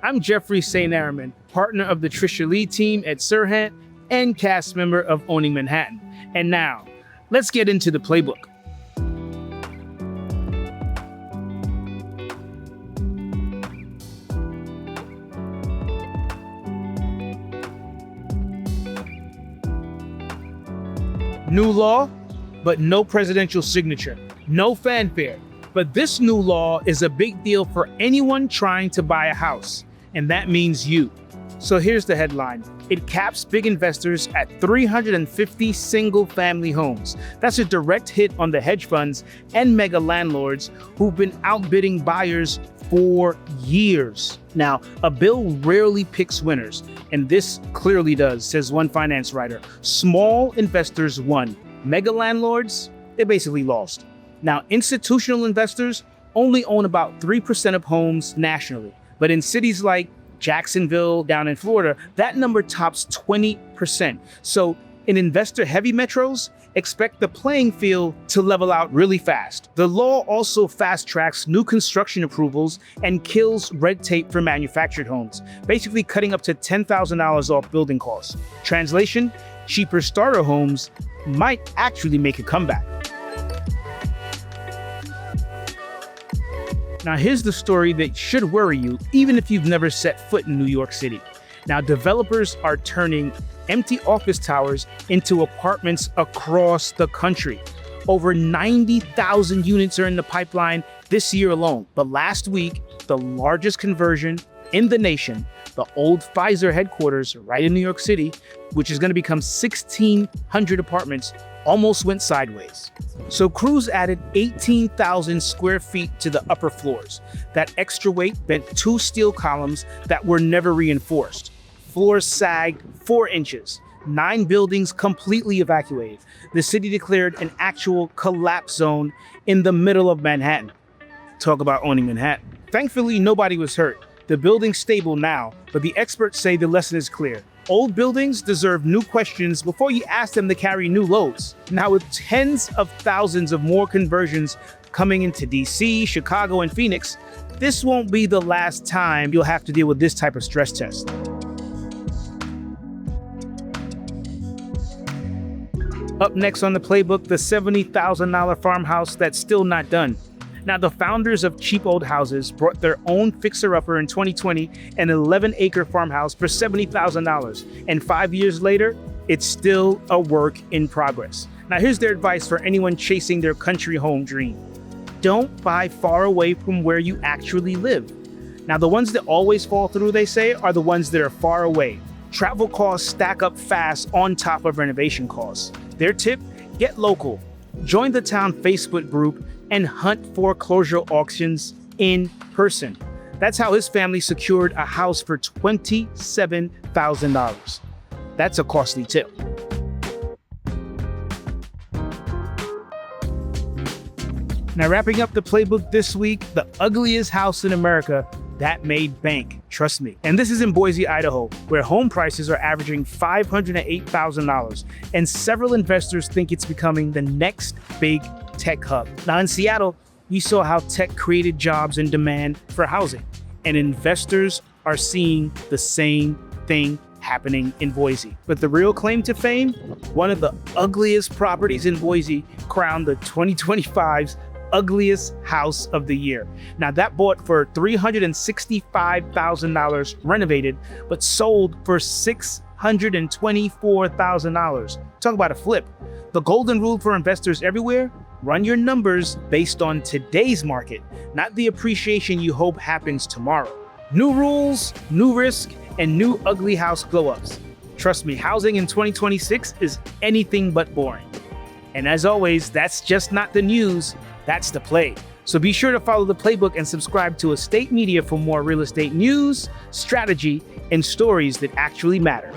I'm Jeffrey St. Arromand, partner of the Trisha Lee team at Sirhan and cast member of Owning Manhattan. And now, let's get into the playbook. New law, but no presidential signature, no fanfare. But this new law is a big deal for anyone trying to buy a house, and that means you. So here's the headline. It caps big investors at 350 single-family homes. That's a direct hit on the hedge funds and mega landlords who've been outbidding buyers for years. Now, a bill rarely picks winners, and this clearly does, says one finance writer. Small investors won. Mega landlords, they basically lost. Now, institutional investors only own about 3% of homes nationally, but in cities like Jacksonville, down in Florida, that number tops 20%. So in investor-heavy metros, expect the playing field to level out really fast. The law also fast-tracks new construction approvals and kills red tape for manufactured homes, basically cutting up to $10,000 off building costs. Translation, cheaper starter homes might actually make a comeback. Now here's the story that should worry you, even if you've never set foot in New York City. Now developers are turning empty office towers into apartments across the country. Over 90,000 units are in the pipeline this year alone. But last week, the largest conversion in the nation, the old Pfizer headquarters right in New York City, which is going to become 1,600 apartments, almost went sideways. So crews added 18,000 square feet to the upper floors. That extra weight bent 2 steel columns that were never reinforced. Floors sagged 4 inches. 9 buildings completely evacuated. The city declared an actual collapse zone in the middle of Manhattan. Talk about owning Manhattan. Thankfully, nobody was hurt. The building's stable now, but the experts say the lesson is clear. Old buildings deserve new questions before you ask them to carry new loads. Now, with tens of thousands of more conversions coming into DC, Chicago, and Phoenix, this won't be the last time you'll have to deal with this type of stress test. Up next on the playbook, the $70,000 farmhouse that's still not done. Now, the founders of Cheap Old Houses brought their own fixer-upper in 2020, an 11-acre farmhouse for $70,000. And 5 years later, it's still a work in progress. Now, here's their advice for anyone chasing their country home dream. Don't buy far away from where you actually live. Now, the ones that always fall through, they say, are the ones that are far away. Travel costs stack up fast on top of renovation costs. Their tip, get local. Join the town Facebook group and hunt foreclosure auctions in person. That's how his family secured a house for $27,000. That's a costly tip. Now, wrapping up the playbook this week, the ugliest house in America that made bank, trust me. And this is in Boise, Idaho, where home prices are averaging $508,000, and several investors think it's becoming the next big tech hub. Now in Seattle, you saw how tech created jobs and demand for housing, and investors are seeing the same thing happening in Boise. But the real claim to fame, one of the ugliest properties in Boise crowned the 2025's Ugliest House of the Year. Now that bought for $365,000 renovated, but sold for $624,000. Talk about a flip. The golden rule for investors everywhere, run your numbers based on today's market, not the appreciation you hope happens tomorrow. New rules, new risk, and new ugly house glow-ups. Trust me, housing in 2026 is anything but boring. And as always, that's just not the news, that's the play. So be sure to follow the playbook and subscribe to Estate Media for more real estate news, strategy, and stories that actually matter.